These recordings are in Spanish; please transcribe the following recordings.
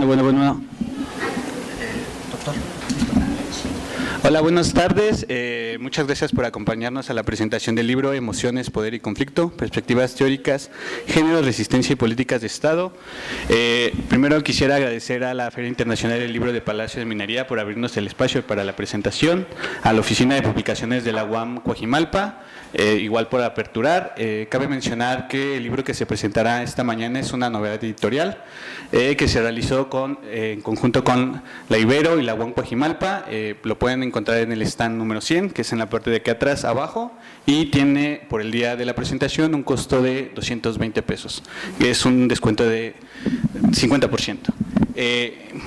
Bueno. Doctor. Hola, buenas tardes. Muchas gracias por acompañarnos a la presentación del libro Emociones, Poder y Conflicto, Perspectivas Teóricas, Género, Resistencia y Políticas de Estado. Primero quisiera agradecer a la Feria Internacional del Libro de Palacio de Minería por abrirnos el espacio para la presentación, a la Oficina de Publicaciones de la UAM Coajimalpa, igual por aperturar. Cabe mencionar que el libro que se presentará esta mañana es una novedad editorial que se realizó en conjunto con la Ibero y la UAM Coajimalpa. Lo pueden encontrar en el stand número 100, que es en la parte de aquí atrás, abajo, y tiene por el día de la presentación un costo de 220 pesos, que es un descuento de 50%.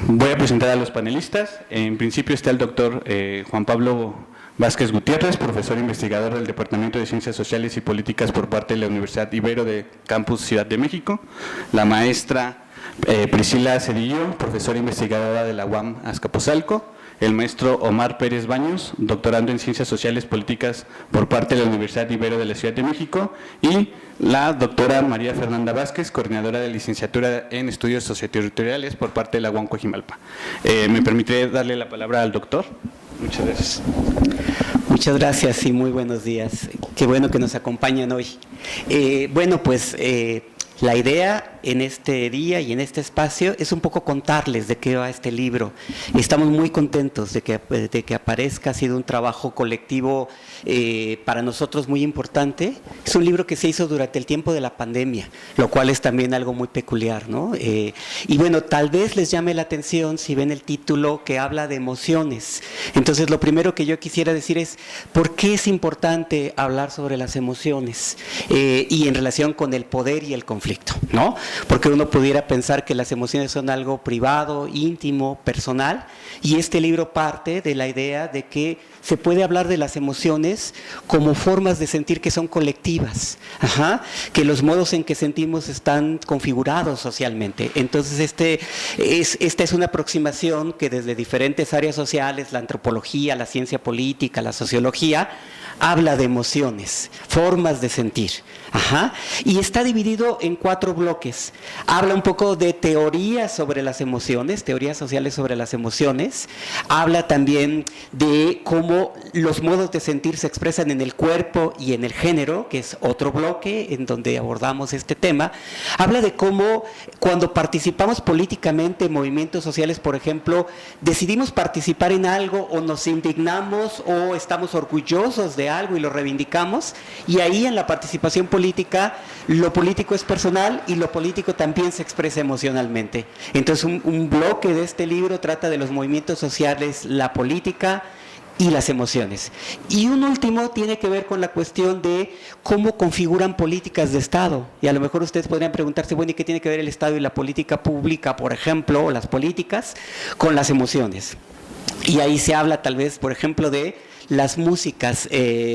Voy a presentar a los panelistas. En principio está el doctor Juan Pablo Vázquez Gutiérrez, profesor investigador del Departamento de Ciencias Sociales y Políticas por parte de la Universidad Ibero de Campus Ciudad de México. La maestra Priscila Cedillo, profesora investigadora de la UAM Azcapotzalco. El maestro Omar Pérez Baños, doctorando en Ciencias Sociales Políticas por parte de la Universidad Ibero de la Ciudad de México, y la doctora María Fernanda Vázquez, coordinadora de licenciatura en Estudios Socioterritoriales por parte de la UAM Coajimalpa. Me permite darle la palabra al doctor. Muchas gracias. Muchas gracias y muy buenos días. Qué bueno que nos acompañan hoy. La idea en este día y en este espacio es un poco contarles de qué va este libro. Estamos muy contentos de que aparezca. Ha sido un trabajo colectivo para nosotros muy importante. Es un libro que se hizo durante el tiempo de la pandemia, lo cual es también algo muy peculiar, ¿no? Tal vez les llame la atención si ven el título que habla de emociones. Entonces, lo primero que yo quisiera decir es ¿por qué es importante hablar sobre las emociones? Y en relación con el poder y el conflicto, ¿no? Porque uno pudiera pensar que las emociones son algo privado, íntimo, personal, y este libro parte de la idea de que se puede hablar de las emociones como formas de sentir que son colectivas, que los modos en que sentimos están configurados socialmente. Entonces, esta es una aproximación que desde diferentes áreas sociales, la antropología, la ciencia política, la sociología, habla de emociones, formas de sentir. Y está dividido en 4 bloques. Habla un poco de teorías sobre las emociones, teorías sociales sobre las emociones. Habla también de cómo los modos de sentir se expresan en el cuerpo y en el género, que es otro bloque en donde abordamos este tema. Habla de cómo cuando participamos políticamente en movimientos sociales, por ejemplo, decidimos participar en algo o nos indignamos o estamos orgullosos de algo y lo reivindicamos, y ahí en la participación política, lo político es personal y lo político también se expresa emocionalmente. Entonces, un bloque de este libro trata de los movimientos sociales, la política y las emociones. Y un último tiene que ver con la cuestión de cómo configuran políticas de Estado. Y a lo mejor ustedes podrían preguntarse, bueno, ¿y qué tiene que ver el Estado y la política pública, por ejemplo, o las políticas, con las emociones? Y ahí se habla tal vez, por ejemplo, de las músicas,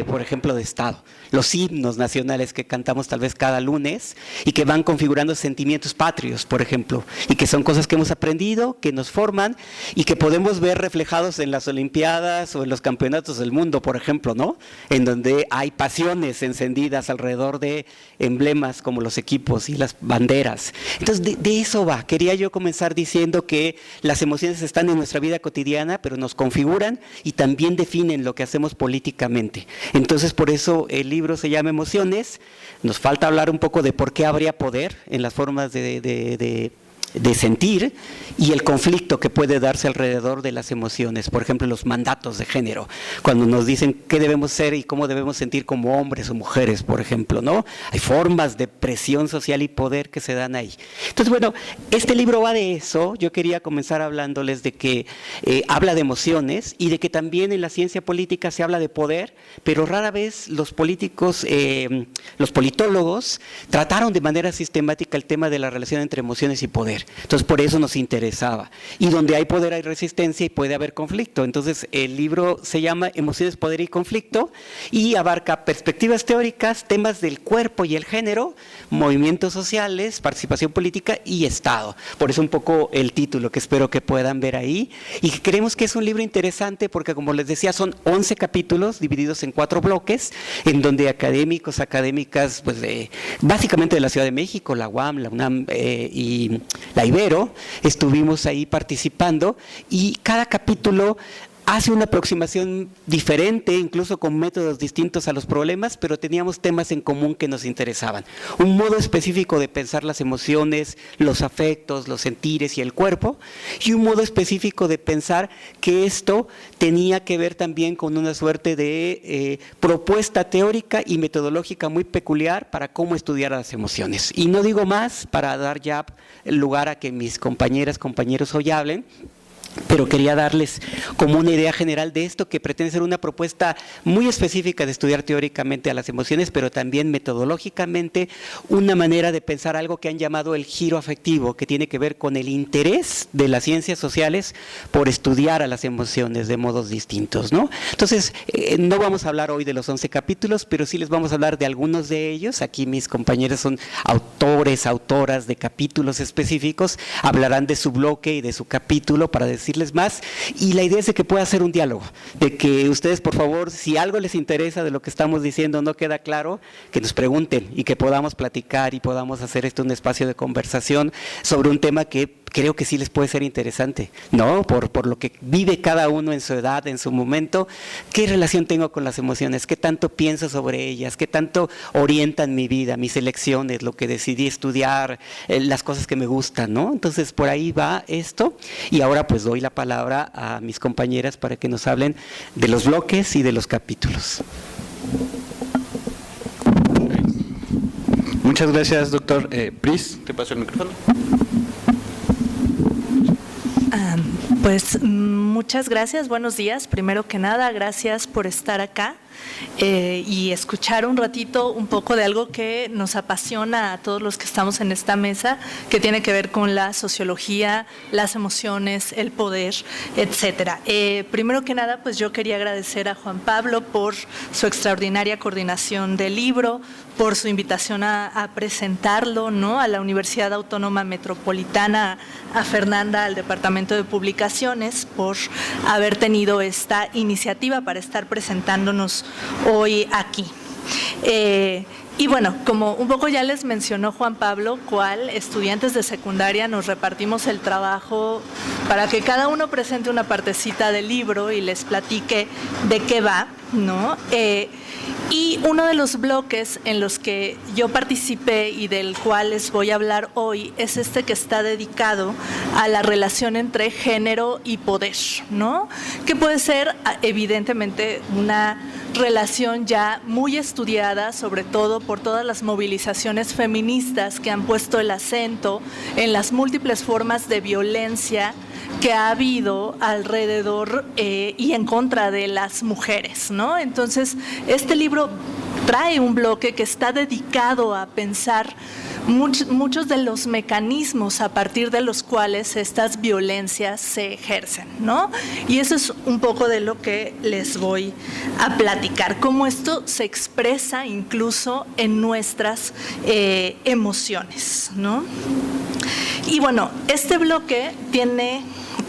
por ejemplo, de Estado, los himnos nacionales que cantamos tal vez cada lunes y que van configurando sentimientos patrios, por ejemplo, y que son cosas que hemos aprendido, que nos forman y que podemos ver reflejados en las Olimpiadas o en los campeonatos del mundo, por ejemplo, ¿no? En donde hay pasiones encendidas alrededor de emblemas como los equipos y las banderas. Entonces, de eso va. Quería yo comenzar diciendo que las emociones están en nuestra vida cotidiana, pero nos configuran y también definen lo que hacemos políticamente. Entonces, por eso el libro se llama Emociones. Nos falta hablar un poco de por qué habría poder en las formas de sentir y el conflicto que puede darse alrededor de las emociones. Por ejemplo, los mandatos de género, cuando nos dicen qué debemos ser y cómo debemos sentir como hombres o mujeres, por ejemplo, ¿no? Hay formas de presión social y poder que se dan ahí. Entonces, bueno, este libro va de eso. Yo quería comenzar hablándoles de que habla de emociones y de que también en la ciencia política se habla de poder, pero rara vez los políticos, los politólogos, trataron de manera sistemática el tema de la relación entre emociones y poder. Entonces, por eso nos interesaba. Y donde hay poder hay resistencia y puede haber conflicto. Entonces, el libro se llama Emociones, Poder y Conflicto y abarca perspectivas teóricas, temas del cuerpo y el género, movimientos sociales, participación política y Estado. Por eso un poco el título que espero que puedan ver ahí. Y creemos que es un libro interesante porque, como les decía, son 11 capítulos divididos en 4 bloques, en donde académicas, pues básicamente de la Ciudad de México, la UAM, la UNAM y la Ibero, estuvimos ahí participando y cada capítulo hace una aproximación diferente, incluso con métodos distintos a los problemas, pero teníamos temas en común que nos interesaban. Un modo específico de pensar las emociones, los afectos, los sentires y el cuerpo, y un modo específico de pensar que esto tenía que ver también con una suerte de propuesta teórica y metodológica muy peculiar para cómo estudiar las emociones. Y no digo más para dar ya lugar a que mis compañeras, compañeros hoy hablen, pero quería darles como una idea general de esto que pretende ser una propuesta muy específica de estudiar teóricamente a las emociones, pero también metodológicamente una manera de pensar algo que han llamado el giro afectivo, que tiene que ver con el interés de las ciencias sociales por estudiar a las emociones de modos distintos, ¿no? Entonces, no vamos a hablar hoy de los 11 capítulos, pero sí les vamos a hablar de algunos de ellos. Aquí mis compañeros son autores, autoras de capítulos específicos, hablarán de su bloque y de su capítulo para decirles más, y la idea es de que pueda ser un diálogo, de que ustedes, por favor, si algo les interesa de lo que estamos diciendo no queda claro, que nos pregunten y que podamos platicar y podamos hacer esto un espacio de conversación sobre un tema que creo que sí les puede ser interesante, ¿no? Por lo que vive cada uno en su edad, en su momento. ¿Qué relación tengo con las emociones? ¿Qué tanto pienso sobre ellas? ¿Qué tanto orientan mi vida, mis elecciones, lo que decidí estudiar, las cosas que me gustan, ¿no? Entonces, por ahí va esto. Y ahora pues doy la palabra a mis compañeras para que nos hablen de los bloques y de los capítulos. Muchas gracias, doctor. Pris, te paso el micrófono. Pues muchas gracias, buenos días. Primero que nada, gracias por estar acá y escuchar un ratito un poco de algo que nos apasiona a todos los que estamos en esta mesa, que tiene que ver con la sociología, las emociones, el poder, etcétera. Primero que nada, pues yo quería agradecer a Juan Pablo por su extraordinaria coordinación del libro, por su invitación a presentarlo, ¿no?, a la Universidad Autónoma Metropolitana, a Fernanda, al Departamento de Publicaciones, por haber tenido esta iniciativa para estar presentándonos hoy aquí. Y bueno, como un poco ya les mencionó Juan Pablo, cual estudiantes de secundaria nos repartimos el trabajo para que cada uno presente una partecita del libro y les platique de qué va, ¿no? Y uno de los bloques en los que yo participé y del cual les voy a hablar hoy es este que está dedicado a la relación entre género y poder, ¿no? Que puede ser evidentemente una relación ya muy estudiada, sobre todo por todas las movilizaciones feministas que han puesto el acento en las múltiples formas de violencia que ha habido alrededor y en contra de las mujeres, ¿no? Entonces, este libro trae un bloque que está dedicado a pensar muchos de los mecanismos a partir de los cuales estas violencias se ejercen, ¿no? Y eso es un poco de lo que les voy a platicar, cómo esto se expresa incluso en nuestras emociones, ¿no? Y bueno, este bloque tiene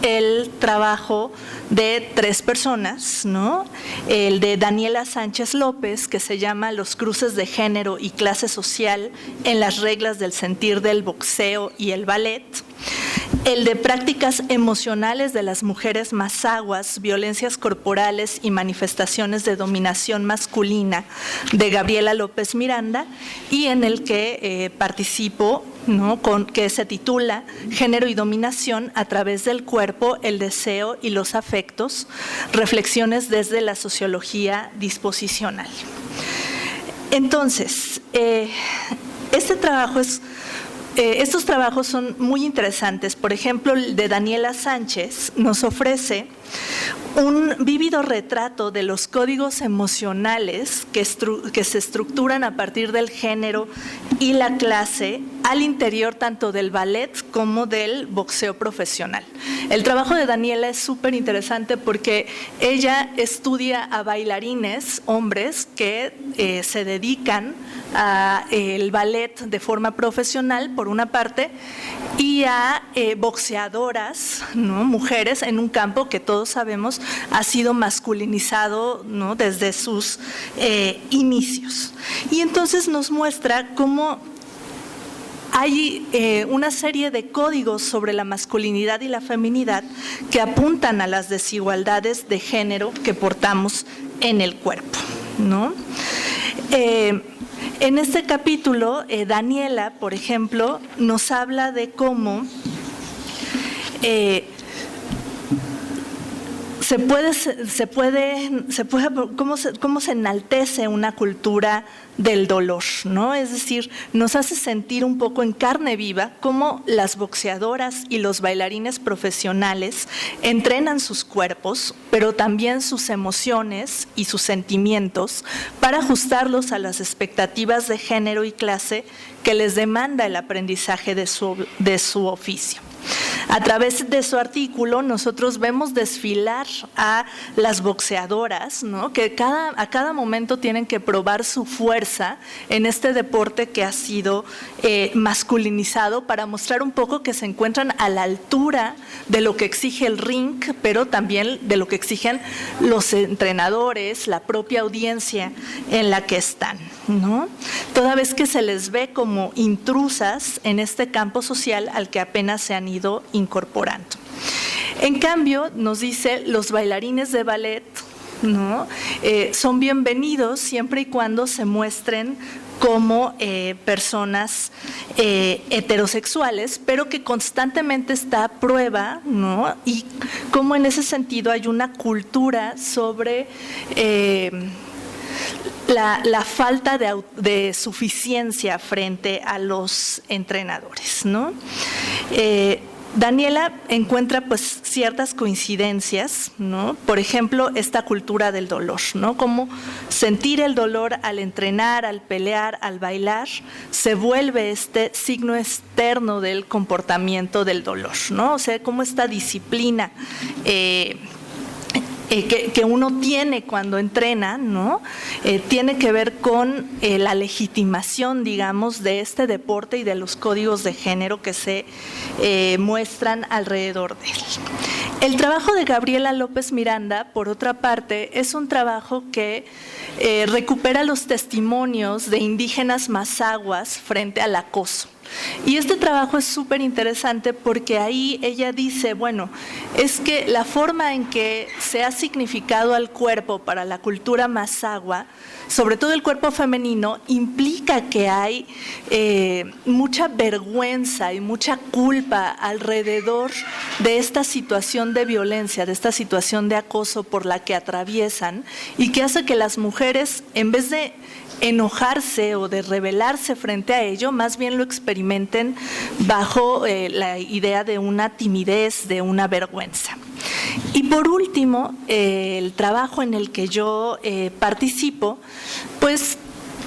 el trabajo de 3 personas, ¿no? El de Daniela Sánchez López, que se llama Los cruces de género y clase social en las reglas del sentir del boxeo y el ballet. El de prácticas emocionales de las mujeres mazaguas, violencias corporales y manifestaciones de dominación masculina, de Gabriela López Miranda, y en el que participo, ¿no?, que se titula Género y dominación a través del cuerpo, el deseo y los afectos, reflexiones desde la sociología disposicional. Entonces, estos trabajos son muy interesantes. Por ejemplo, el de Daniela Sánchez nos ofrece un vívido retrato de los códigos emocionales que se estructuran a partir del género y la clase al interior tanto del ballet como del boxeo profesional. El trabajo de Daniela es súper interesante porque ella estudia a bailarines, hombres, que se dedican al ballet de forma profesional, por una parte, y a boxeadoras, ¿no?, mujeres, en un campo que todos sabemos ha sido masculinizado, ¿no?, desde sus inicios. Y entonces nos muestra cómo hay una serie de códigos sobre la masculinidad y la feminidad que apuntan a las desigualdades de género que portamos en el cuerpo, ¿no? En este capítulo, Daniela, por ejemplo, nos habla de cómo cómo se enaltece una cultura del dolor, ¿no? Es decir, nos hace sentir un poco en carne viva cómo las boxeadoras y los bailarines profesionales entrenan sus cuerpos, pero también sus emociones y sus sentimientos para ajustarlos a las expectativas de género y clase que les demanda el aprendizaje de su oficio. A través de su artículo nosotros vemos desfilar a las boxeadoras, ¿no? Que a cada momento tienen que probar su fuerza en este deporte que ha sido masculinizado para mostrar un poco que se encuentran a la altura de lo que exige el ring, pero también de lo que exigen los entrenadores, la propia audiencia en la que están, ¿no? Toda vez que se les ve como intrusas en este campo social al que apenas se han ido incorporando. En cambio, nos dice, los bailarines de ballet, ¿no? Son bienvenidos siempre y cuando se muestren como personas heterosexuales, pero que constantemente está a prueba, ¿no? Y como en ese sentido hay una cultura sobre la falta de suficiencia frente a los entrenadores, ¿no? Daniela encuentra pues ciertas coincidencias, ¿no? Por ejemplo, esta cultura del dolor, ¿no? Como sentir el dolor al entrenar, al pelear, al bailar, se vuelve este signo externo del comportamiento del dolor, ¿no? O sea, como esta disciplina que uno tiene cuando entrena, ¿no? Tiene que ver con la legitimación, digamos, de este deporte y de los códigos de género que se muestran alrededor de él. El trabajo de Gabriela López Miranda, por otra parte, es un trabajo que recupera los testimonios de indígenas mazahuas frente al acoso. Y este trabajo es súper interesante porque ahí ella dice, bueno, es que la forma en que se ha significado al cuerpo para la cultura mazahua, sobre todo el cuerpo femenino, implica que hay mucha vergüenza y mucha culpa alrededor de esta situación de violencia, de esta situación de acoso por la que atraviesan y que hace que las mujeres, en vez de enojarse o de rebelarse frente a ello, más bien lo experimenten bajo la idea de una timidez, de una vergüenza. Y por último, el trabajo en el que yo participo, pues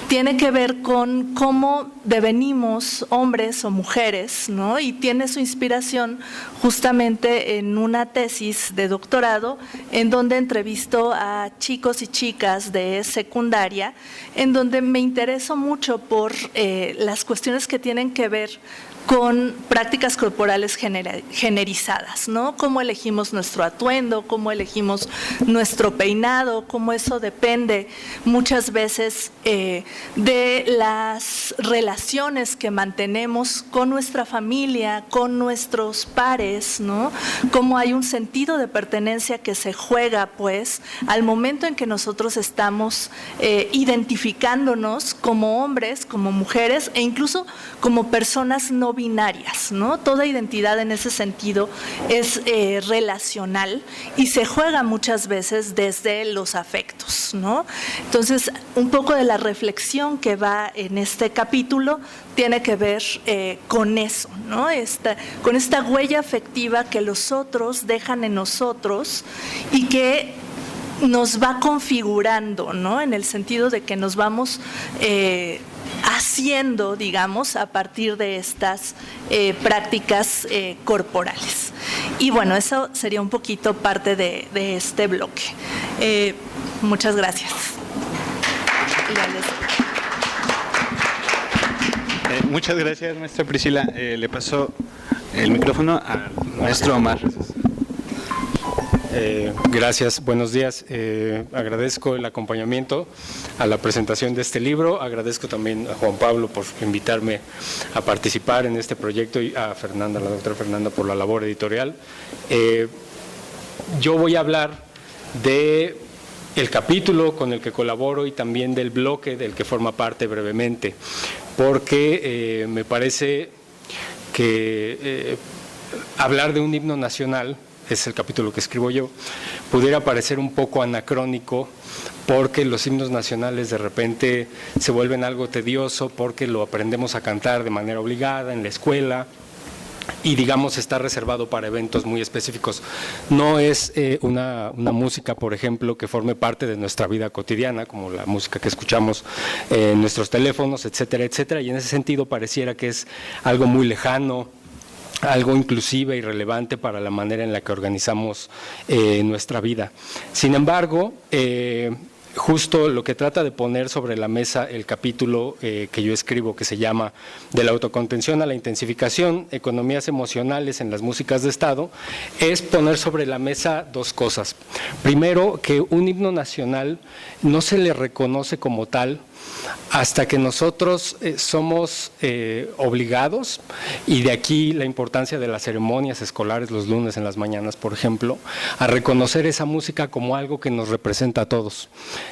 tiene que ver con cómo devenimos hombres o mujeres, ¿no? Y tiene su inspiración justamente en una tesis de doctorado en donde entrevisto a chicos y chicas de secundaria, en donde me intereso mucho por las cuestiones que tienen que ver con prácticas corporales generizadas, ¿no? Cómo elegimos nuestro atuendo, cómo elegimos nuestro peinado, cómo eso depende muchas veces de las relaciones que mantenemos con nuestra familia, con nuestros pares, ¿no? Cómo hay un sentido de pertenencia que se juega, pues, al momento en que nosotros estamos identificándonos como hombres, como mujeres e incluso como personas no binarias, ¿no? Toda identidad en ese sentido es relacional y se juega muchas veces desde los afectos, ¿no? Entonces, un poco de la reflexión que va en este capítulo tiene que ver con eso, ¿no? Con esta huella afectiva que los otros dejan en nosotros y que nos va configurando, ¿no? En el sentido de que nos vamos haciendo, digamos, a partir de estas prácticas corporales. Y bueno, eso sería un poquito parte de este bloque. Muchas gracias. Muchas gracias, maestra Priscila. Le paso el micrófono al maestro Omar. Gracias, buenos días. Agradezco el acompañamiento a la presentación de este libro. Agradezco también a Juan Pablo por invitarme a participar en este proyecto y a Fernanda, la doctora Fernanda, por la labor editorial. Yo voy a hablar de el capítulo con el que colaboro y también del bloque del que forma parte brevemente, porque me parece que hablar de un himno nacional, es el capítulo que escribo yo, pudiera parecer un poco anacrónico, porque los himnos nacionales de repente se vuelven algo tedioso, porque lo aprendemos a cantar de manera obligada en la escuela, y digamos está reservado para eventos muy específicos. No es una música, por ejemplo, que forme parte de nuestra vida cotidiana, como la música que escuchamos en nuestros teléfonos, etcétera, etcétera, y en ese sentido pareciera que es algo muy lejano, algo inclusive irrelevante para la manera en la que organizamos nuestra vida. Sin embargo, justo lo que trata de poner sobre la mesa el capítulo que yo escribo, que se llama De la autocontención a la intensificación, economías emocionales en las músicas de Estado, es poner sobre la mesa dos cosas. Primero, que un himno nacional no se le reconoce como tal hasta que nosotros somos obligados, y de aquí la importancia de las ceremonias escolares los lunes en las mañanas, por ejemplo, a reconocer esa música como algo que nos representa a todos,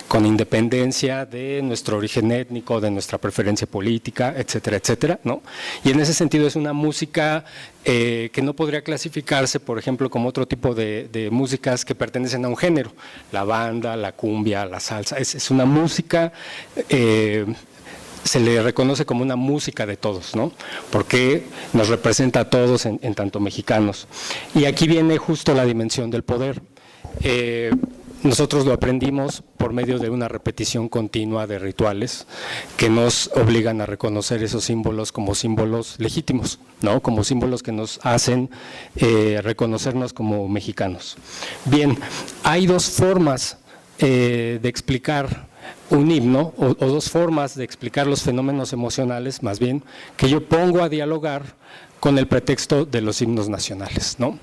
con independencia de nuestro origen étnico, de nuestra preferencia política, etcétera, etcétera, ¿no? Y en ese sentido es una música que no podría clasificarse, por ejemplo, como otro tipo de músicas que pertenecen a un género, la banda, la cumbia, la salsa. Es una música, se le reconoce como una música de todos, ¿no? Porque nos representa a todos en tanto mexicanos. Y aquí viene justo la dimensión del poder. Nosotros lo aprendimos por medio de una repetición continua de rituales que nos obligan a reconocer esos símbolos como símbolos legítimos, ¿no? Como símbolos que nos hacen reconocernos como mexicanos. Bien, hay dos formas de explicar un himno, o dos formas de explicar los fenómenos emocionales, más bien, que yo pongo a dialogar con el pretexto de los himnos nacionales, ¿no?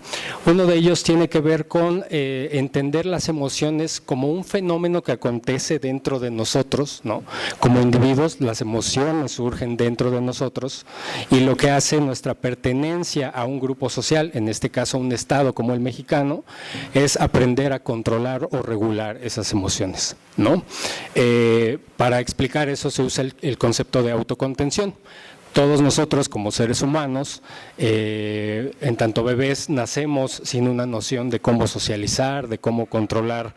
Uno de ellos tiene que ver con entender las emociones como un fenómeno que acontece dentro de nosotros, ¿no? Como individuos, las emociones surgen dentro de nosotros, y lo que hace nuestra pertenencia a un grupo social, en este caso un Estado como el mexicano, es aprender a controlar o regular esas emociones, ¿no? Para explicar eso se usa el concepto de autocontención. Todos nosotros como seres humanos, en tanto bebés, nacemos sin una noción de cómo socializar, de cómo controlar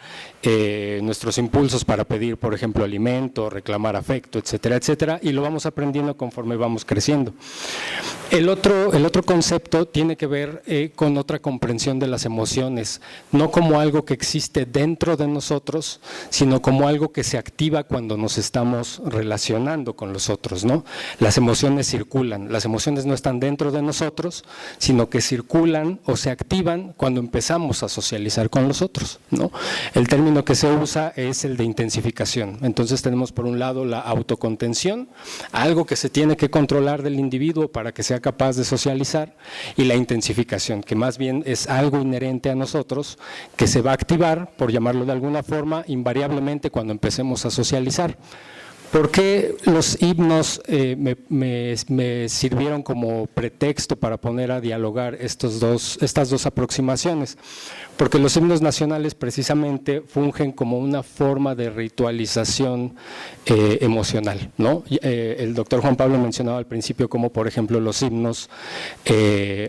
nuestros impulsos para pedir, por ejemplo, alimento, reclamar afecto, etcétera, etcétera, y lo vamos aprendiendo conforme vamos creciendo. El otro concepto tiene que ver con otra comprensión de las emociones, no como algo que existe dentro de nosotros, sino como algo que se activa cuando nos estamos relacionando con los otros, ¿no? Las emociones circulan, las emociones no están dentro de nosotros, sino que circulan o se activan cuando empezamos a socializar con los otros, ¿no? El término que se usa es el de intensificación. Entonces tenemos por un lado la autocontención, algo que se tiene que controlar del individuo para que sea capaz de socializar, y la intensificación, que más bien es algo inherente a nosotros, que se va a activar, por llamarlo de alguna forma, invariablemente cuando empecemos a socializar. ¿Por qué los himnos me sirvieron como pretexto para poner a dialogar estas dos aproximaciones? Porque los himnos nacionales precisamente fungen como una forma de ritualización emocional, ¿no? El doctor Juan Pablo mencionaba al principio como, por ejemplo, los himnos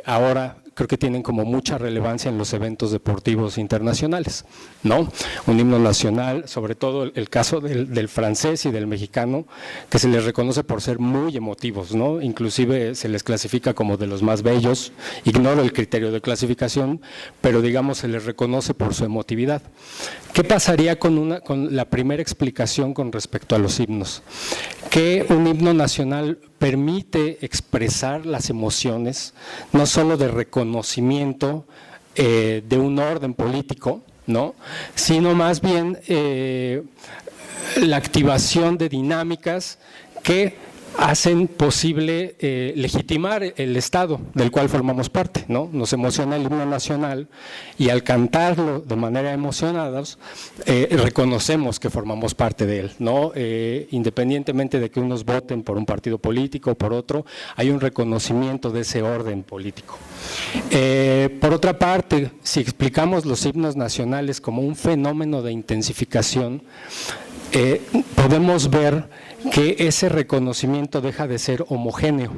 ahora creo que tienen como mucha relevancia en los eventos deportivos internacionales, ¿no? Un himno nacional, sobre todo el caso del francés y del mexicano, que se les reconoce por ser muy emotivos, ¿no? Inclusive se les clasifica como de los más bellos, ignoro el criterio de clasificación, pero digamos se les reconoce por su emotividad. ¿Qué pasaría con la primera explicación con respecto a los himnos? Que un himno nacional permite expresar las emociones, no solo de reconocimiento de un orden político, ¿no? Sino más bien la activación de dinámicas que hacen posible legitimar el Estado del cual formamos parte, ¿no? Nos emociona el himno nacional y al cantarlo de manera emocionados reconocemos que formamos parte de él, ¿no? Independientemente de que unos voten por un partido político o por otro, hay un reconocimiento de ese orden político. Por otra parte, si explicamos los himnos nacionales como un fenómeno de intensificación, podemos ver que ese reconocimiento deja de ser homogéneo.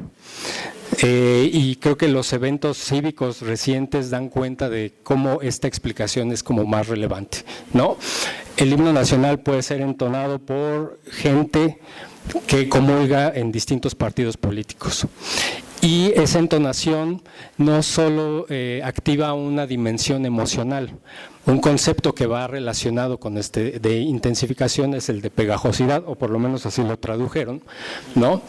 Y creo que los eventos cívicos recientes dan cuenta de cómo esta explicación es como más relevante, ¿no? El himno nacional puede ser entonado por gente que comulga en distintos partidos políticos. Y esa entonación no solo activa una dimensión emocional, un concepto que va relacionado con de intensificación es el de pegajosidad, o por lo menos así lo tradujeron, ¿no?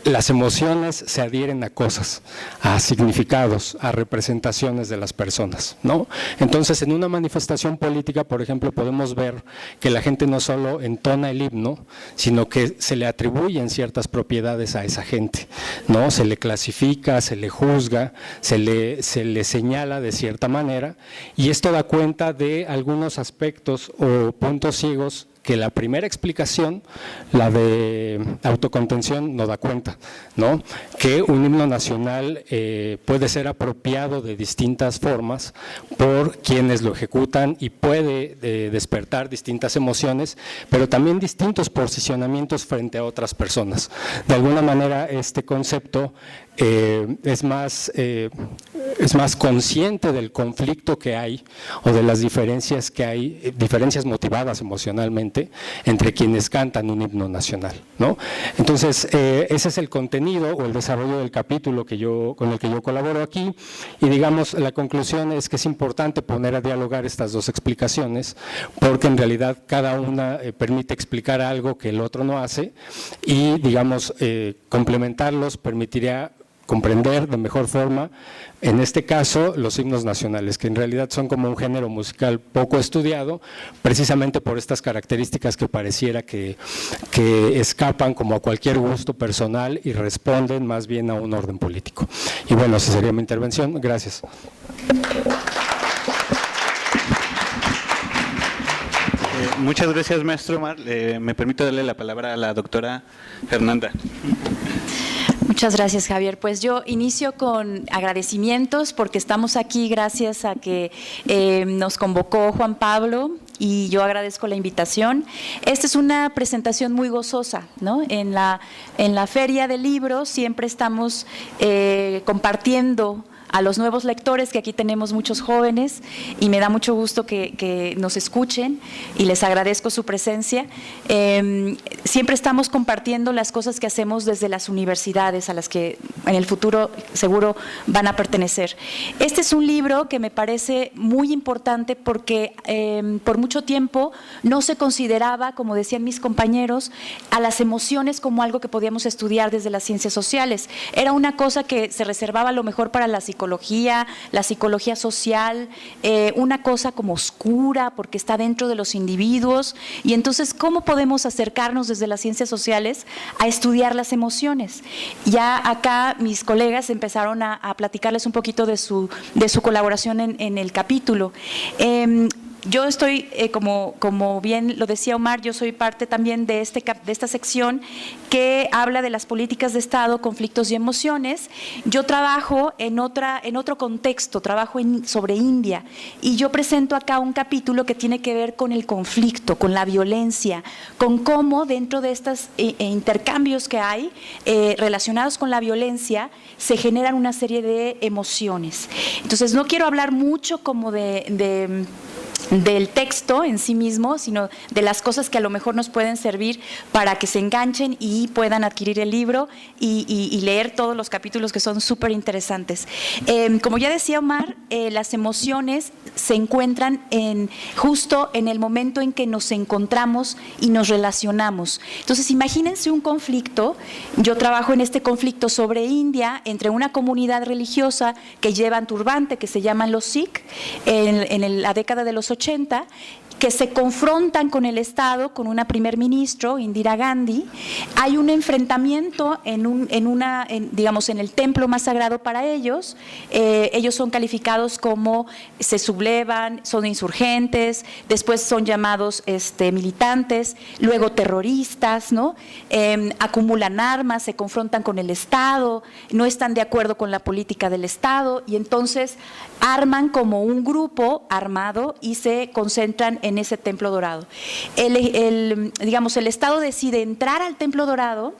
Las emociones se adhieren a cosas, a significados, a representaciones de las personas, ¿no? Entonces, en una manifestación política, por ejemplo, podemos ver que la gente no solo entona el himno, sino que se le atribuyen ciertas propiedades a esa gente, ¿no? Se le clasifica, se le juzga, se le señala de cierta manera, y esto da cuenta de algunos aspectos o puntos ciegos que la primera explicación, la de autocontención, no da cuenta, ¿no? Que un himno nacional puede ser apropiado de distintas formas por quienes lo ejecutan y puede despertar distintas emociones, pero también distintos posicionamientos frente a otras personas. De alguna manera, este concepto es más consciente del conflicto que hay o de las diferencias que hay, diferencias motivadas emocionalmente entre quienes cantan un himno nacional, ¿no? Entonces, ese es el contenido o el desarrollo del capítulo con el que yo colaboro aquí, y digamos, la conclusión es que es importante poner a dialogar estas dos explicaciones, porque en realidad cada una permite explicar algo que el otro no hace, y digamos, complementarlos permitiría comprender de mejor forma, en este caso, los himnos nacionales, que en realidad son como un género musical poco estudiado, precisamente por estas características que pareciera que escapan como a cualquier gusto personal y responden más bien a un orden político. Y bueno, esa sería mi intervención. Gracias. Muchas gracias, maestro Omar. Me permito darle la palabra a la doctora Fernanda. Muchas gracias, Javier. Pues yo inicio con agradecimientos porque estamos aquí gracias a que nos convocó Juan Pablo y yo agradezco la invitación. Esta es una presentación muy gozosa, ¿no? En la Feria del Libro siempre estamos compartiendo a los nuevos lectores, que aquí tenemos muchos jóvenes y me da mucho gusto que nos escuchen y les agradezco su presencia. Siempre estamos compartiendo las cosas que hacemos desde las universidades a las que en el futuro seguro van a pertenecer. Este es un libro que me parece muy importante porque por mucho tiempo no se consideraba, como decían mis compañeros, a las emociones como algo que podíamos estudiar desde las ciencias sociales. Era una cosa que se reservaba a lo mejor para la psicología social, una cosa como oscura porque está dentro de los individuos. Y entonces, ¿cómo podemos acercarnos desde las ciencias sociales a estudiar las emociones? Ya acá mis colegas empezaron a platicarles un poquito de su colaboración en el capítulo. Yo estoy, como bien lo decía Omar, yo soy parte también de esta sección que habla de las políticas de Estado, conflictos y emociones. Yo trabajo en otro contexto, trabajo sobre India, y yo presento acá un capítulo que tiene que ver con el conflicto, con la violencia, con cómo dentro de estos intercambios que hay relacionados con la violencia se generan una serie de emociones. Entonces no quiero hablar mucho como del texto en sí mismo, sino de las cosas que a lo mejor nos pueden servir para que se enganchen y puedan adquirir el libro y leer todos los capítulos que son súper interesantes. Como ya decía Omar, las emociones se encuentran justo en el momento en que nos encontramos y nos relacionamos. Entonces, imagínense un conflicto. Yo trabajo en este conflicto sobre India, entre una comunidad religiosa que llevan turbante, que se llaman los Sikh, en la década de los 80, que se confrontan con el Estado, con una primer ministro, Indira Gandhi. Hay un enfrentamiento digamos, en el templo más sagrado para ellos. Ellos son calificados como se sublevan, son insurgentes, después son llamados militantes, luego terroristas, ¿no? Acumulan armas, se confrontan con el Estado, no están de acuerdo con la política del Estado y entonces arman como un grupo armado y se concentran en ese templo dorado. Digamos, el Estado decide entrar al templo dorado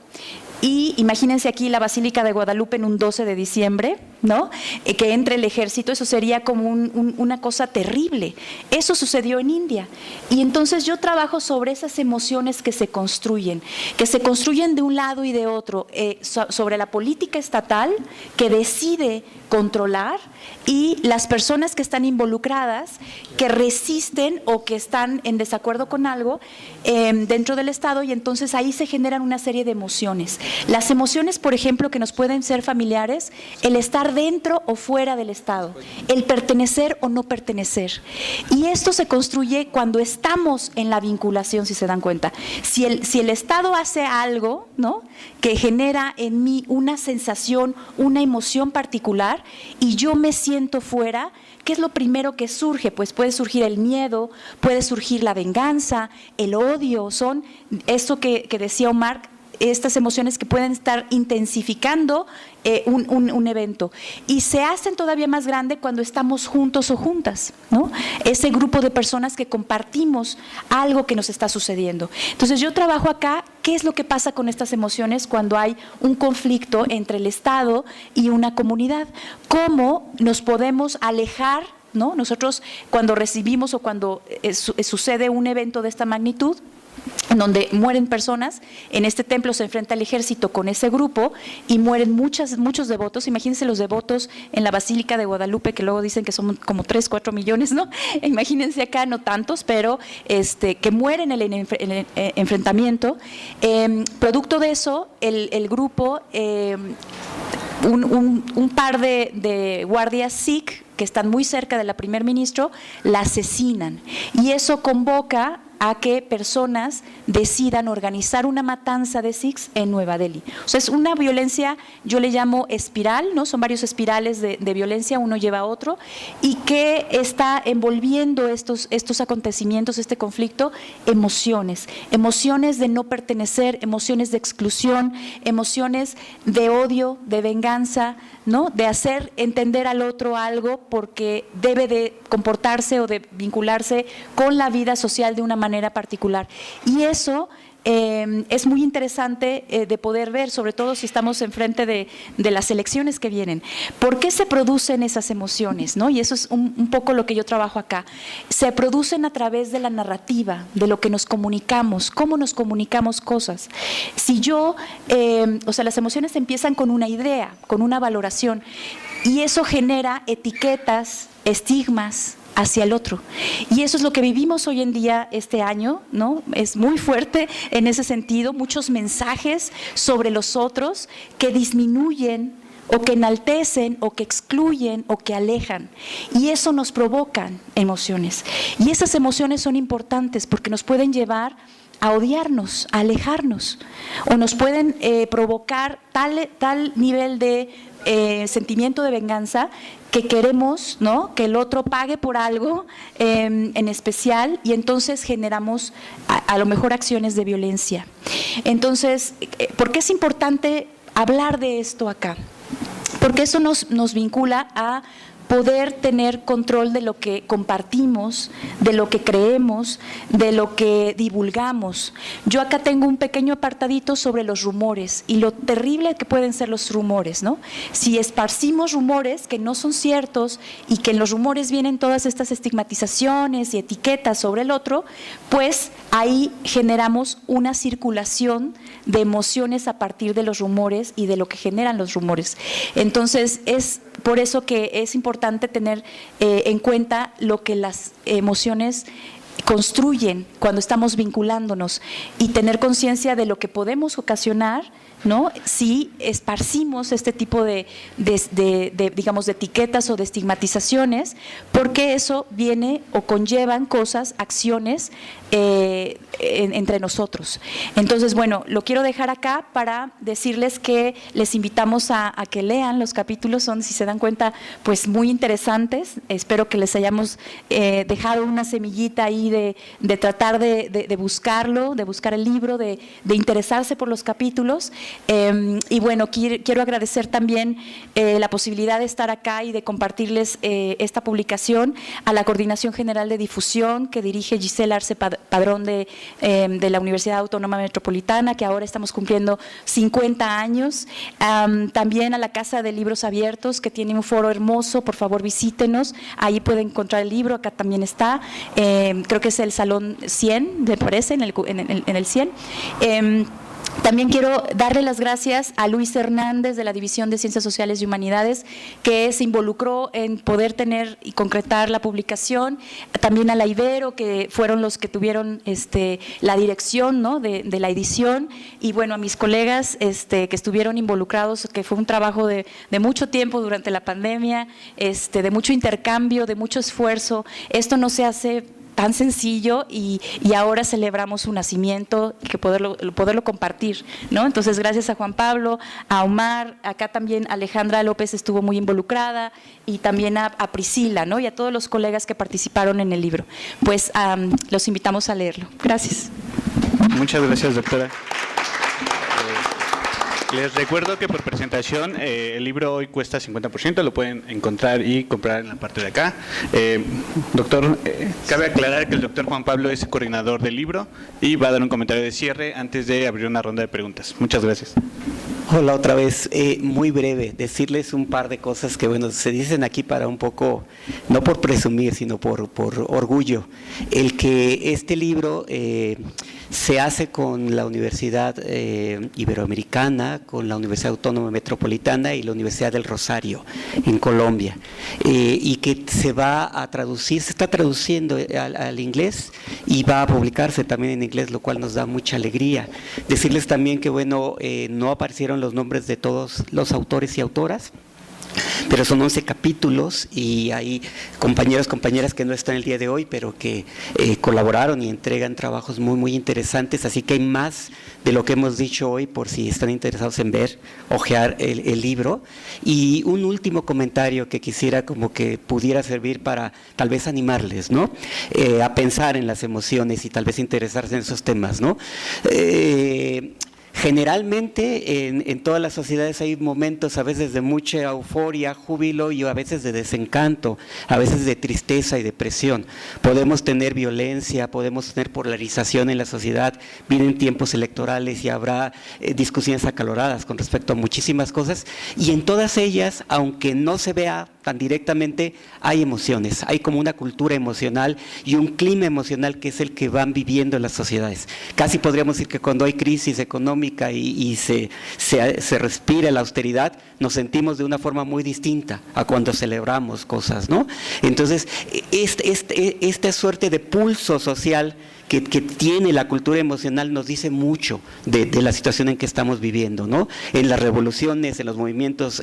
y imagínense aquí la Basílica de Guadalupe en un 12 de diciembre, ¿no? Que entre el ejército, eso sería como una cosa terrible. Eso sucedió en India. Y entonces yo trabajo sobre esas emociones que se construyen de un lado y de otro, sobre la política estatal que decide controlar y las personas que están involucradas, que resisten o que están en desacuerdo con algo dentro del Estado, y entonces ahí se generan una serie de emociones. Las emociones, por ejemplo, que nos pueden ser familiares, el estar dentro o fuera del Estado, el pertenecer o no pertenecer. Y esto se construye cuando estamos en la vinculación, si se dan cuenta. Si el Estado hace algo, ¿no?, que genera en mí una sensación, una emoción particular, y yo me siento fuera, ¿qué es lo primero que surge? Pues puede surgir el miedo, puede surgir la venganza, el odio, son esto que decía Omar, estas emociones que pueden estar intensificando un evento. Y se hacen todavía más grande cuando estamos juntos o juntas, ¿no? Ese grupo de personas que compartimos algo que nos está sucediendo. Entonces yo trabajo acá, ¿qué es lo que pasa con estas emociones cuando hay un conflicto entre el Estado y una comunidad? ¿Cómo nos podemos alejar, ¿no? Nosotros cuando recibimos o cuando sucede un evento de esta magnitud, donde mueren personas, en este templo se enfrenta el ejército con ese grupo y mueren muchos devotos. Imagínense los devotos en la Basílica de Guadalupe, que luego dicen que son como 3, 4 millones, ¿no? Imagínense acá, no tantos, pero que mueren en el enfrentamiento. Producto de eso, el grupo, un par de guardias Sikh que están muy cerca de la primer ministro, la asesinan. Y eso convoca a que personas decidan organizar una matanza de Sikhs en Nueva Delhi. O sea, es una violencia, yo le llamo espiral, ¿no? Son varios espirales de violencia, uno lleva a otro, y que está envolviendo estos acontecimientos, este conflicto, emociones de no pertenecer, emociones de exclusión, emociones de odio, de venganza, ¿no? De hacer entender al otro algo porque debe de comportarse o de vincularse con la vida social de una manera particular. Y eso es muy interesante de poder ver, sobre todo si estamos enfrente de las elecciones que vienen. ¿Por qué se producen esas emociones, ¿no? Y eso es un poco lo que yo trabajo acá. Se producen a través de la narrativa, de lo que nos comunicamos, cómo nos comunicamos cosas. Si yo, las emociones empiezan con una idea, con una valoración, y eso genera etiquetas, estigmas hacia el otro. Y eso es lo que vivimos hoy en día este año, ¿no? Es muy fuerte en ese sentido, muchos mensajes sobre los otros que disminuyen o que enaltecen o que excluyen o que alejan. Y eso nos provocan emociones. Y esas emociones son importantes porque nos pueden llevar a odiarnos, a alejarnos, o nos pueden provocar tal nivel de sentimiento de venganza que queremos, ¿no?, que el otro pague por algo en especial, y entonces generamos a lo mejor acciones de violencia. Entonces, ¿por qué es importante hablar de esto acá? Porque eso nos vincula a poder tener control de lo que compartimos, de lo que creemos, de lo que divulgamos. Yo acá tengo un pequeño apartadito sobre los rumores y lo terrible que pueden ser los rumores, ¿no? Si esparcimos rumores que no son ciertos y que en los rumores vienen todas estas estigmatizaciones y etiquetas sobre el otro, pues ahí generamos una circulación de emociones a partir de los rumores y de lo que generan los rumores. Entonces, es por eso que es importante tener en cuenta lo que las emociones construyen cuando estamos vinculándonos, y tener conciencia de lo que podemos ocasionar, ¿no?, si esparcimos este tipo digamos, de etiquetas o de estigmatizaciones, porque eso viene o conllevan cosas, acciones entre nosotros. Entonces, bueno, lo quiero dejar acá para decirles que les invitamos a que lean los capítulos. Son, si se dan cuenta, pues muy interesantes. Espero que les hayamos dejado una semillita ahí de tratar de buscarlo, de buscar el libro, de interesarse por los capítulos. Y bueno, quiero agradecer también la posibilidad de estar acá y de compartirles esta publicación a la Coordinación General de Difusión que dirige Gisela Arce Padrón de la Universidad Autónoma Metropolitana, que ahora estamos cumpliendo 50 años. También a la Casa de Libros Abiertos, que tiene un foro hermoso. Por favor, visítenos, ahí pueden encontrar el libro, acá también está. Creo que es el Salón 100, me parece, en el 100. También quiero darle las gracias a Luis Hernández de la División de Ciencias Sociales y Humanidades, que se involucró en poder tener y concretar la publicación. También a la Ibero, que fueron los que tuvieron la dirección, ¿no?, de la edición. Y bueno, a mis colegas que estuvieron involucrados, que fue un trabajo de mucho tiempo durante la pandemia, de mucho intercambio, de mucho esfuerzo. Esto no se hace tan sencillo y ahora celebramos su nacimiento y que poderlo compartir, ¿no? Entonces, gracias a Juan Pablo, a Omar, acá también Alejandra López estuvo muy involucrada, y también a Priscila, ¿no?, y a todos los colegas que participaron en el libro. Pues los invitamos a leerlo. Gracias. Muchas gracias, doctora. Les recuerdo que por presentación el libro hoy cuesta 50%, lo pueden encontrar y comprar en la parte de acá. Doctor, cabe aclarar que el doctor Juan Pablo es el coordinador del libro y va a dar un comentario de cierre antes de abrir una ronda de preguntas. Muchas gracias. Hola otra vez, muy breve, decirles un par de cosas que, bueno, se dicen aquí para un poco, no por presumir, sino por orgullo. El que este libro se hace con la Universidad Iberoamericana, con la Universidad Autónoma Metropolitana y la Universidad del Rosario, en Colombia, y que se va a traducir, se está traduciendo al inglés y va a publicarse también en inglés, lo cual nos da mucha alegría. Decirles también que, bueno, no aparecieron los nombres de todos los autores y autoras, pero son 11 capítulos y hay compañeras que no están el día de hoy, pero que colaboraron y entregan trabajos muy, muy interesantes, así que hay más de lo que hemos dicho hoy por si están interesados en ojear el libro. Y un último comentario que quisiera como que pudiera servir para tal vez animarles, ¿no?, a pensar en las emociones y tal vez interesarse en esos temas, ¿no? Generalmente en todas las sociedades hay momentos a veces de mucha euforia, júbilo y a veces de desencanto, a veces de tristeza y depresión. Podemos tener violencia, podemos tener polarización en la sociedad, vienen tiempos electorales y habrá discusiones acaloradas con respecto a muchísimas cosas, y en todas ellas, aunque no se vea tan directamente, hay emociones, hay como una cultura emocional y un clima emocional que es el que van viviendo las sociedades. Casi podríamos decir que cuando hay crisis económica y se respira la austeridad, nos sentimos de una forma muy distinta a cuando celebramos cosas, ¿no? Entonces, esta suerte de pulso social que tiene la cultura emocional nos dice mucho de la situación en que estamos viviendo, ¿no? En las revoluciones, en los movimientos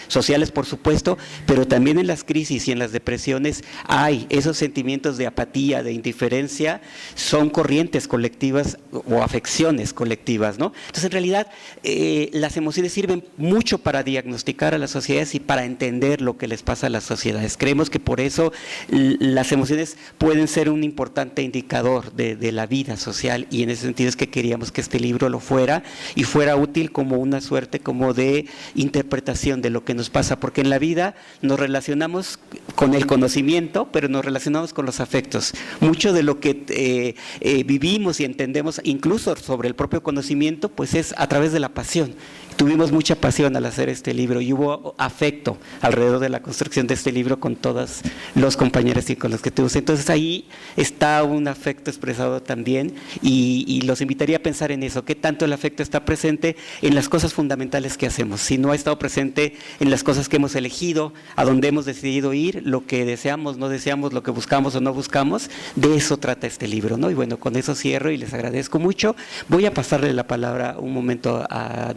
sociales, por supuesto, pero también en las crisis y en las depresiones hay esos sentimientos de apatía, de indiferencia, son corrientes colectivas o afecciones colectivas, ¿no? Entonces, en realidad, las emociones sirven mucho para diagnosticar a las sociedades y para entender lo que les pasa a las sociedades. Creemos que por eso las emociones pueden ser un importante indicador de la vida social, y en ese sentido es que queríamos que este libro lo fuera y fuera útil como una suerte como de interpretación de lo que nos pasa, porque en la vida nos relacionamos con el conocimiento, pero nos relacionamos con los afectos. Mucho de lo que vivimos y entendemos, incluso sobre el propio conocimiento, pues es a través de la pasión. tuvimos mucha pasión al hacer este libro y hubo afecto alrededor de la construcción de este libro con todos los compañeros y con los que tuvimos. Entonces ahí está un afecto expresado también y los invitaría a pensar en eso, qué tanto el afecto está presente en las cosas fundamentales que hacemos, si no ha estado presente en las cosas que hemos elegido, a dónde hemos decidido ir, lo que deseamos, no deseamos, lo que buscamos o no buscamos. De eso trata este libro, ¿no? Y bueno, con eso cierro y les agradezco mucho. Voy a pasarle la palabra un momento a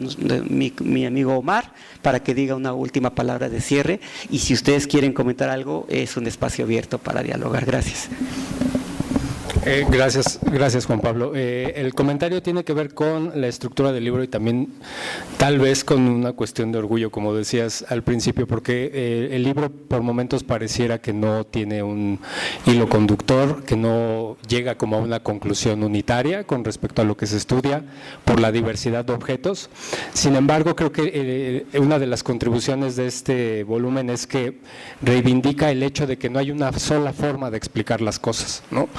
mi amigo Omar para que diga una última palabra de cierre, y si ustedes quieren comentar algo, es un espacio abierto para dialogar. Gracias. Gracias Juan Pablo. El comentario tiene que ver con la estructura del libro y también tal vez con una cuestión de orgullo, como decías al principio, porque el libro por momentos pareciera que no tiene un hilo conductor, que no llega como a una conclusión unitaria con respecto a lo que se estudia por la diversidad de objetos. Sin embargo, creo que una de las contribuciones de este volumen es que reivindica el hecho de que no hay una sola forma de explicar las cosas, ¿no?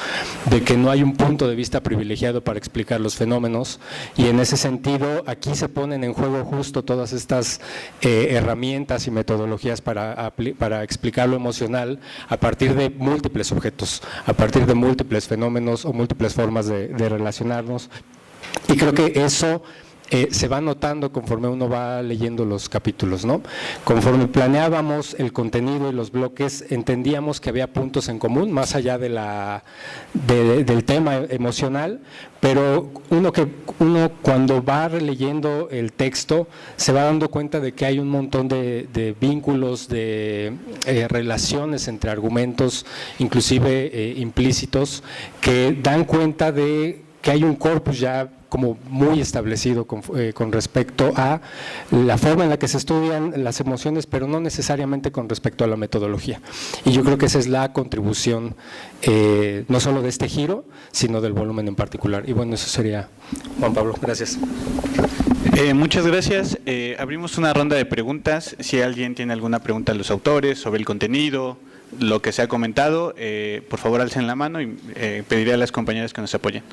De que no hay un punto de vista privilegiado para explicar los fenómenos, y en ese sentido aquí se ponen en juego justo todas estas herramientas y metodologías para explicar lo emocional a partir de múltiples objetos, a partir de múltiples fenómenos o múltiples formas de relacionarnos, y creo que eso se va notando conforme uno va leyendo los capítulos, ¿no? Conforme planeábamos el contenido y los bloques, entendíamos que había puntos en común, más allá del tema emocional, pero uno cuando va releyendo el texto se va dando cuenta de que hay un montón de vínculos, de relaciones entre argumentos, inclusive implícitos, que dan cuenta de que hay un corpus ya como muy establecido con respecto a la forma en la que se estudian las emociones, pero no necesariamente con respecto a la metodología. Y yo creo que esa es la contribución no solo de este giro, sino del volumen en particular. Y bueno, eso sería, Juan Pablo. Gracias. Muchas gracias. Abrimos una ronda de preguntas. Si alguien tiene alguna pregunta a los autores sobre el contenido, lo que se ha comentado, por favor alcen la mano y pediré a las compañeras que nos apoyen.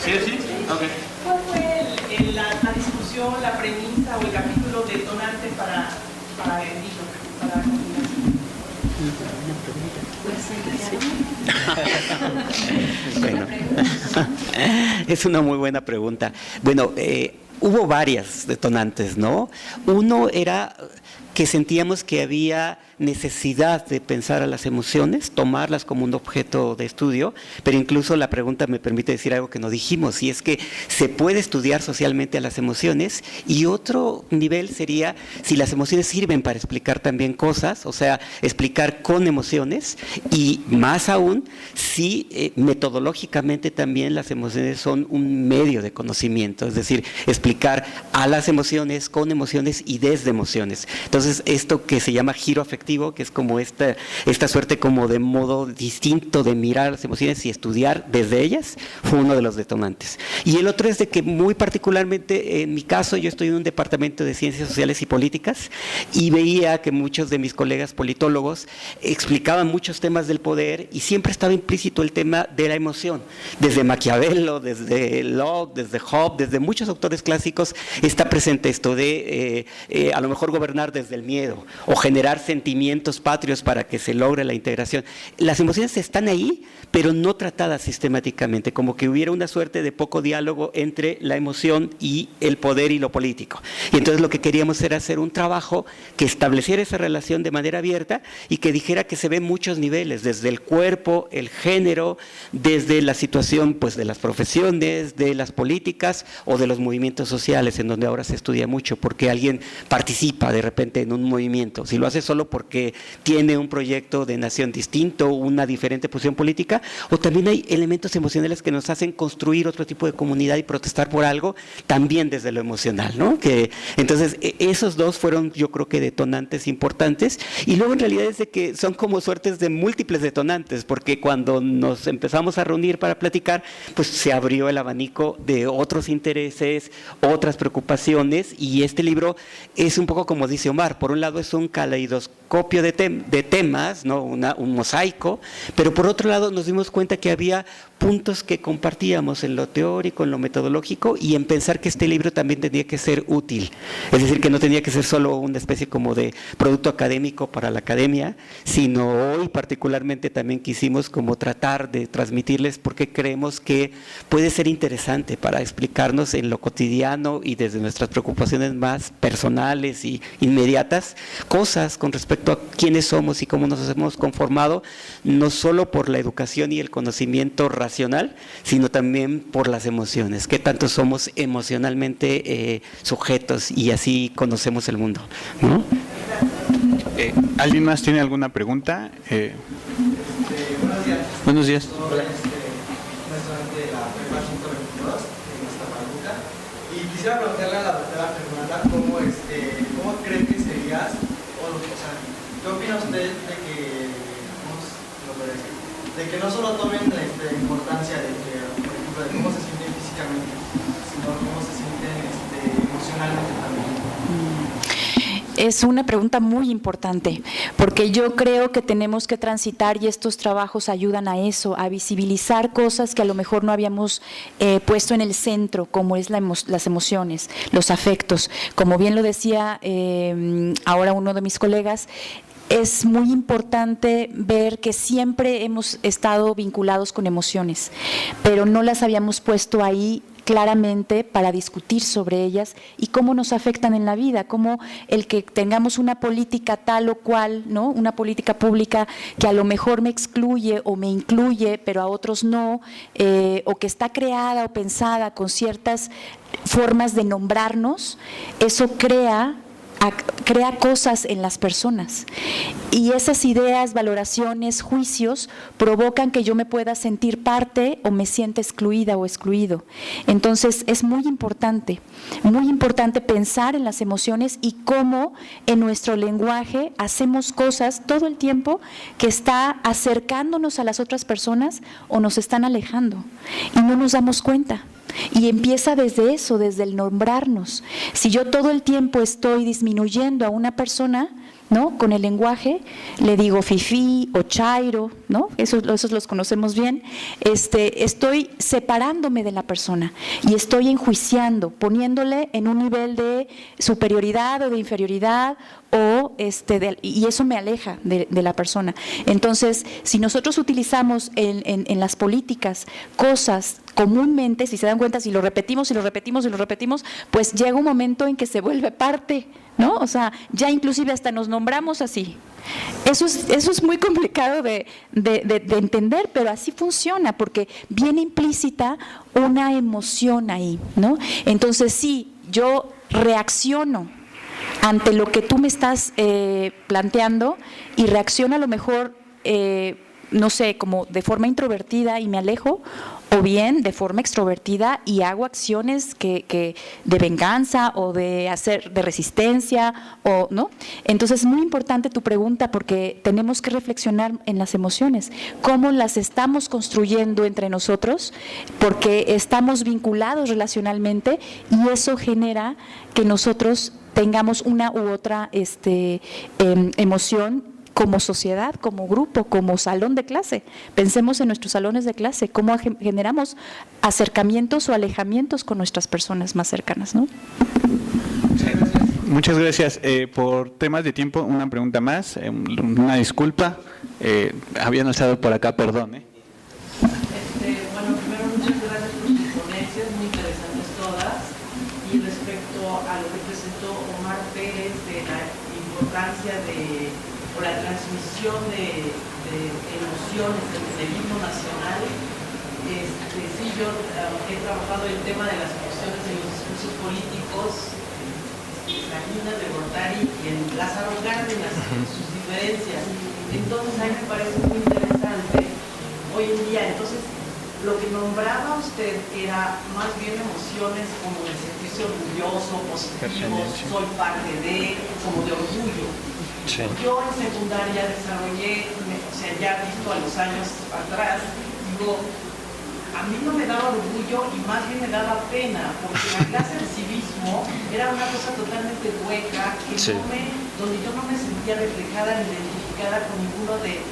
¿Sí? Okay. ¿Cuál fue la discusión, la premisa o el capítulo detonante para el libro? Bueno, es una muy buena pregunta. Bueno, hubo varias detonantes, ¿no? Uno era que sentíamos que había necesidad de pensar a las emociones, tomarlas como un objeto de estudio, pero incluso la pregunta me permite decir algo que no dijimos, y es que se puede estudiar socialmente a las emociones, y otro nivel sería si las emociones sirven para explicar también cosas, o sea, explicar con emociones, y más aún, si metodológicamente también las emociones son un medio de conocimiento, es decir, explicar a las emociones, con emociones y desde emociones. Entonces, esto que se llama giro afectivo, que es como esta suerte como de modo distinto de mirar las emociones y estudiar desde ellas, fue uno de los detonantes. Y el otro es de que muy particularmente en mi caso, yo estoy en un departamento de Ciencias Sociales y Políticas y veía que muchos de mis colegas politólogos explicaban muchos temas del poder y siempre estaba implícito el tema de la emoción. Desde Maquiavelo, desde Locke, desde Hobbes, desde muchos autores clásicos está presente esto de a lo mejor gobernar desde el miedo o generar sentimientos patrios para que se logre la integración. Las emociones están ahí, pero no tratadas sistemáticamente, como que hubiera una suerte de poco diálogo entre la emoción y el poder y lo político. Y entonces lo que queríamos era hacer un trabajo que estableciera esa relación de manera abierta y que dijera que se ven muchos niveles, desde el cuerpo, el género, desde la situación pues de las profesiones, de las políticas o de los movimientos sociales, en donde ahora se estudia mucho, porque alguien participa de repente en un movimiento. Si lo hace solo porque tiene un proyecto de nación distinto, una diferente posición política, o también hay elementos emocionales que nos hacen construir otro tipo de comunidad y protestar por algo, también desde lo emocional, ¿no? Entonces, esos dos fueron, yo creo que detonantes importantes, y luego en realidad es de que son como suertes de múltiples detonantes, porque cuando nos empezamos a reunir para platicar, pues se abrió el abanico de otros intereses, otras preocupaciones, y este libro es un poco como dice Omar, por un lado es un acopio de temas, ¿no? Un mosaico, pero por otro lado nos dimos cuenta que había puntos que compartíamos en lo teórico, en lo metodológico, y en pensar que este libro también tenía que ser útil, es decir, que no tenía que ser solo una especie como de producto académico para la academia, sino hoy particularmente también quisimos como tratar de transmitirles por qué creemos que puede ser interesante para explicarnos en lo cotidiano y desde nuestras preocupaciones más personales y inmediatas, cosas con respecto a quiénes somos y cómo nos hemos conformado, no solo por la educación y el conocimiento racional, sino también por las emociones, qué tanto somos emocionalmente sujetos y así conocemos el mundo, ¿no? ¿Alguien más tiene alguna pregunta? Buenos días. Buenos días. De la Prepa 122 en Iztapaluca. Y quisiera preguntarle a la doctora Fernanda cómo cree que serías, o sea, ¿qué opina usted de que, de que no solo tomen importancia de que, por ejemplo, de cómo se sienten físicamente, sino cómo se sienten emocionalmente también? Es una pregunta muy importante, porque yo creo que tenemos que transitar y estos trabajos ayudan a eso, a visibilizar cosas que a lo mejor no habíamos puesto en el centro, como es las emociones, los afectos. Como bien lo decía ahora uno de mis colegas, es muy importante ver que siempre hemos estado vinculados con emociones, pero no las habíamos puesto ahí claramente para discutir sobre ellas y cómo nos afectan en la vida, cómo el que tengamos una política tal o cual, ¿no? Una política pública que a lo mejor me excluye o me incluye, pero a otros no, o que está creada o pensada con ciertas formas de nombrarnos, eso crea cosas en las personas y esas ideas, valoraciones, juicios provocan que yo me pueda sentir parte o me sienta excluida o excluido. Entonces es muy importante pensar en las emociones y cómo en nuestro lenguaje hacemos cosas todo el tiempo que está acercándonos a las otras personas o nos están alejando y no nos damos cuenta. Y empieza desde eso, desde el nombrarnos. Si yo todo el tiempo estoy disminuyendo a una persona, ¿no? Con el lenguaje, le digo fifí o chairo, ¿no? Esos los conocemos bien. Estoy separándome de la persona y estoy enjuiciando, poniéndole en un nivel de superioridad o de inferioridad y eso me aleja de la persona. Entonces, si nosotros utilizamos en las políticas cosas comúnmente, si se dan cuenta, si lo repetimos, pues llega un momento en que se vuelve parte, ¿no? O sea, ya inclusive hasta nos nombramos así. Eso es muy complicado de entender, pero así funciona, porque viene implícita una emoción ahí, ¿no? Entonces, sí, yo reacciono ante lo que tú me estás planteando y reacciono a lo mejor, no sé, como de forma introvertida y me alejo, o bien de forma extrovertida y hago acciones que de venganza o de resistencia, o ¿no? Entonces es muy importante tu pregunta, porque tenemos que reflexionar en las emociones, cómo las estamos construyendo entre nosotros, porque estamos vinculados relacionalmente y eso genera que nosotros tengamos una u otra emoción como sociedad, como grupo, como salón de clase. Pensemos en nuestros salones de clase, cómo generamos acercamientos o alejamientos con nuestras personas más cercanas, ¿no? Muchas gracias. Por temas de tiempo, una pregunta más, una disculpa. Habían alzado por acá, perdón. Bueno, primero muchas gracias por sus ponencias, muy interesantes todas. Y respecto a lo que presentó Omar Pérez de la importancia o la transmisión de emociones del himno nacional, sí, yo he trabajado el tema de las emociones en los discursos políticos, Salinas, de Gortari y en Lázaro Cárdenas, sus diferencias. Entonces a mí me parece muy interesante hoy en día. Entonces, lo que nombraba usted era más bien emociones como de sentirse orgulloso, positivo, soy parte de, como de orgullo. Sí. Yo en secundaria desarrollé, o sea, ya visto a los años atrás, digo, a mí no me daba orgullo y más bien me daba pena, porque la clase de civismo civismo era una cosa totalmente hueca, donde yo no me sentía reflejada ni identificada con ninguno de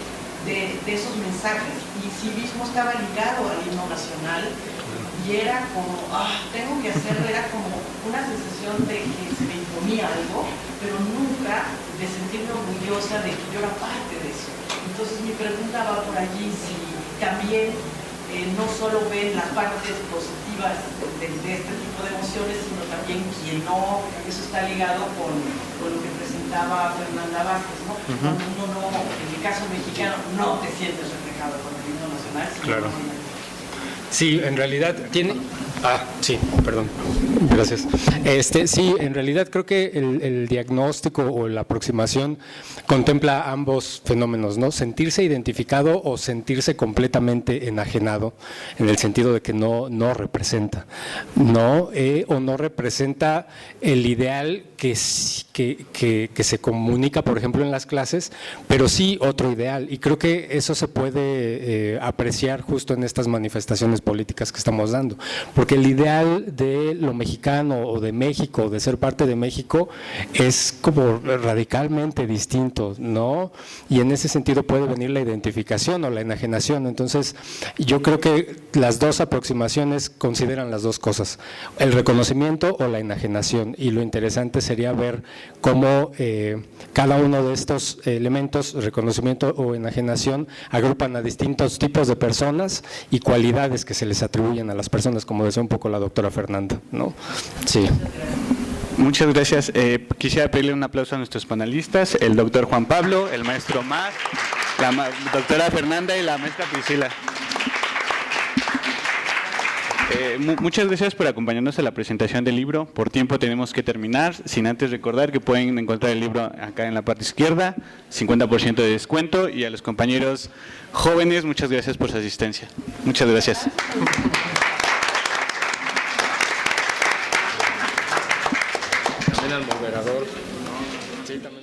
esos mensajes. Y civismo estaba ligado al himno nacional y era como, tengo que hacerlo, era como una sensación de que se me imponía algo, pero nunca de sentirme orgullosa de que yo era parte de eso. Entonces mi pregunta va por allí, si también no solo ven las partes positivas de este tipo de emociones, sino también quien no, eso está ligado con lo que presentaba Fernanda Vázquez, ¿no? Cuando uno no, en el caso mexicano, no te sientes reflejado con el himno nacional, sino claro. con Sí, en realidad tiene... sí, perdón. Gracias. Sí, en realidad creo que el diagnóstico o la aproximación contempla ambos fenómenos, ¿no? Sentirse identificado o sentirse completamente enajenado, en el sentido de que no representa, ¿no? O no representa el ideal que se comunica, por ejemplo, en las clases, pero sí otro ideal. Y creo que eso se puede apreciar justo en estas manifestaciones políticas que estamos dando, porque el ideal de lo mexicano o de México, de ser parte de México, es como radicalmente distinto, ¿no? Y en ese sentido puede venir la identificación o la enajenación. Entonces, yo creo que las dos aproximaciones consideran las dos cosas, el reconocimiento o la enajenación, y lo interesante sería ver cómo cada uno de estos elementos, reconocimiento o enajenación, agrupan a distintos tipos de personas y cualidades que se les atribuyen a las personas, como decía un poco la doctora Fernanda, ¿no? Sí. Muchas gracias. Quisiera pedirle un aplauso a nuestros panelistas, el doctor Juan Pablo, el maestro Mar, la doctora Fernanda y la maestra Priscila. Muchas gracias por acompañarnos a la presentación del libro. Por tiempo tenemos que terminar, sin antes recordar que pueden encontrar el libro acá en la parte izquierda, 50% de descuento, y a los compañeros jóvenes, muchas gracias por su asistencia. Muchas gracias. También al moderador. Sí, también.